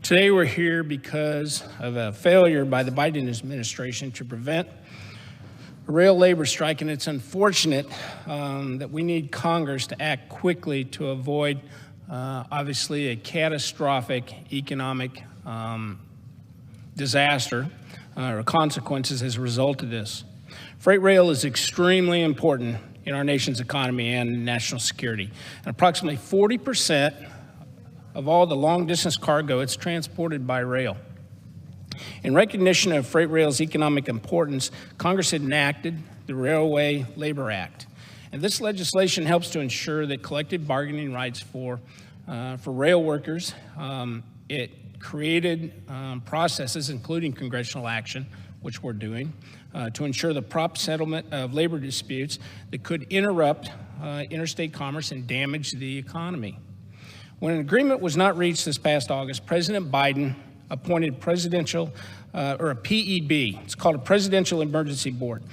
Today we're here because of a failure by the Biden administration to prevent a rail labor strike, and it's unfortunate that we need Congress to act quickly to avoid, obviously, a catastrophic economic disaster or consequences as a result of this. Freight rail is extremely important in our nation's economy and national security. And approximately 40% of all the long-distance cargo, it's transported by rail. In recognition of freight rail's economic importance, Congress enacted the Railway Labor Act. And this legislation helps to ensure that collective bargaining rights for rail workers. It created processes, including congressional action, which we're doing, to ensure the prompt settlement of labor disputes that could interrupt interstate commerce and damage the economy. When an agreement was not reached this past August, President Biden appointed a PEB. It's called a Presidential Emergency Board.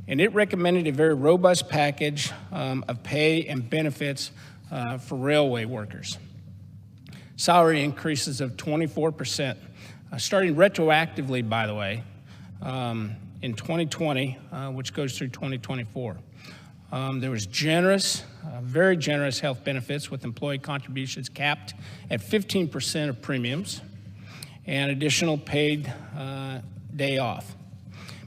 And it recommended a very robust package of pay and benefits for railway workers. Salary increases of 24%, starting retroactively, by the way, in 2020, which goes through 2024. There was very generous health benefits with employee contributions capped at 15% of premiums and additional paid day off.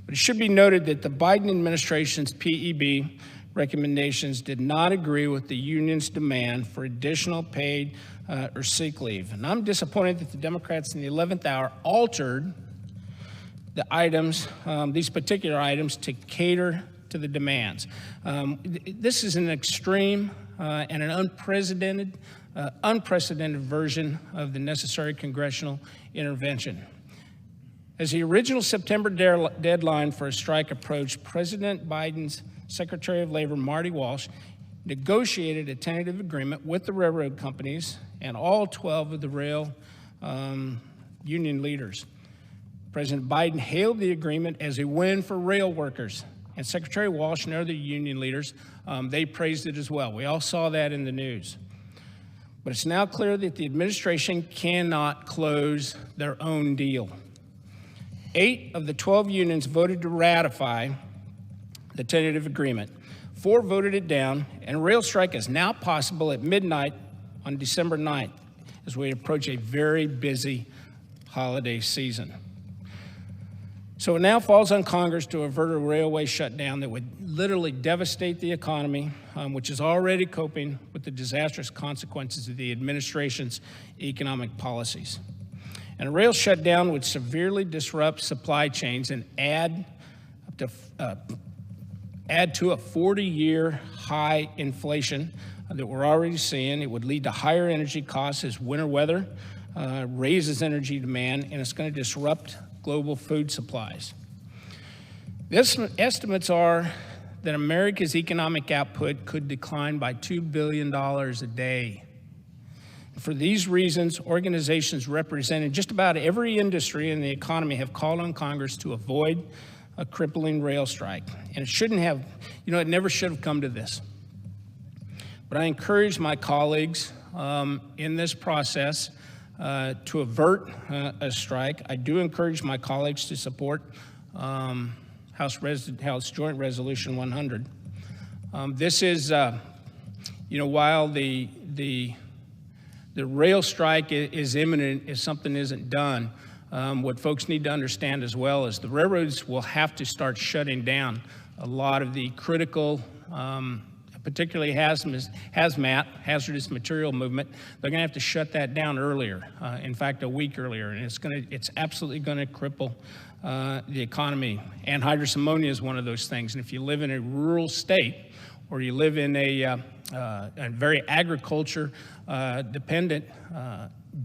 But it should be noted that the Biden administration's PEB recommendations did not agree with the union's demand for additional paid or sick leave. And I'm disappointed that the Democrats in the 11th hour altered the items, these particular items, to cater to the demands. This is an extreme and an unprecedented version of the necessary congressional intervention. As the original September deadline for a strike approached, President Biden's Secretary of Labor, Marty Walsh, negotiated a tentative agreement with the railroad companies and all 12 of the rail union leaders. President Biden hailed the agreement as a win for rail workers. And Secretary Walsh and other union leaders, they praised it as well. We all saw that in the news. But it's now clear that the administration cannot close their own deal. 8 of the 12 unions voted to ratify the tentative agreement. 4 voted it down, and a rail strike is now possible at midnight on December 9th as we approach a very busy holiday season. So it now falls on Congress to avert a railway shutdown that would literally devastate the economy, which is already coping with the disastrous consequences of the administration's economic policies. And a rail shutdown would severely disrupt supply chains and add to a 40-year high inflation that we're already seeing. It would lead to higher energy costs as winter weather raises energy demand, and it's going to disrupt global food supplies. The estimates are that America's economic output could decline by $2 billion a day. For these reasons, organizations representing just about every industry in the economy have called on Congress to avoid a crippling rail strike. And it shouldn't have, it never should have come to this. But I encourage my colleagues in this process to avert a strike. I do encourage my colleagues to support House Joint Resolution 100. This is, while the rail strike is imminent if something isn't done, what folks need to understand as well is the railroads will have to start shutting down a lot of the critical particularly hazmat, hazardous material movement. They're going to have to shut that down earlier, in fact, a week earlier, and it's absolutely going to cripple the economy. Anhydrous ammonia is one of those things, and if you live in a rural state or you live in a very agriculture-dependent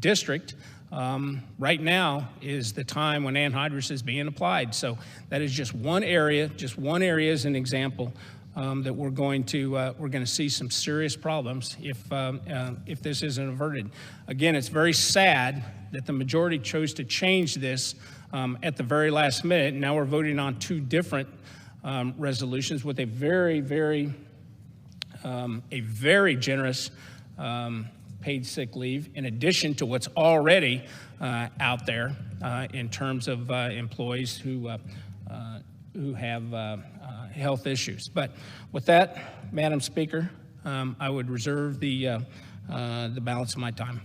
district, right now is the time when anhydrous is being applied. So that is just one area as an example that we're going to see some serious problems if this isn't averted. Again, it's very sad that the majority chose to change this at the very last minute. Now we're voting on 2 different resolutions with a very generous paid sick leave, in addition to what's already out there in terms of employees who have health issues. But with that, Madam Speaker, I would reserve the balance of my time.